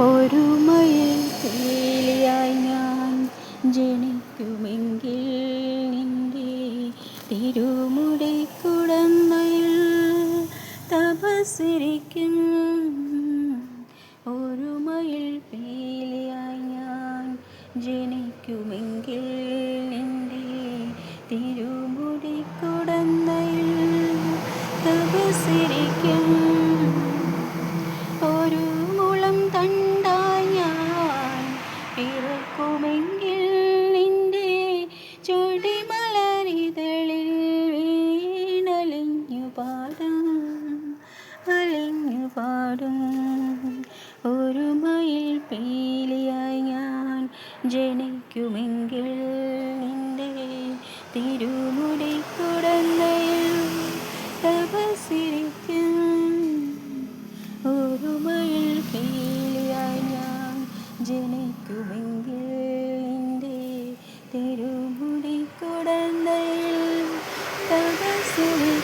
ഒരു മയിൽ പീലിയായി ഞാൻ ജനിക്കുമെങ്കിൽ നിന്റെ തിരുമുടിക്കുടന്നയിൽ തപസ്സിരിക്കും. ഒരു മയിൽ പീലിയായി ഞാൻ ജനിക്കുമെങ്കിൽ നിന്റെ തിരുമുടിക്കുടന്നയിൽ തപസ്സിരിക്കും. ഒരു മുളം തണ്ടായി ഞാൻ പിറക്കുമെങ്കിൽ നിന്റെ ചൊടിമലരിതളിൽ വീണലിഞ്ഞു പാടും. ഒരു മയിൽ പീലിയായി ഞാൻ ജനിക്കുമെങ്കിൽ നിന്റെ തിരുമുടിക്കുടന്നയിൽ തപസ്സിരിക്കും. ഒരു മയിൽ പീലിയായി ഞാൻ ജനിക്കുമെങ്കിൽ നിന്റെ തിരുമുടിക്കുടന്നയിൽ തപസ്സിരിക്കും.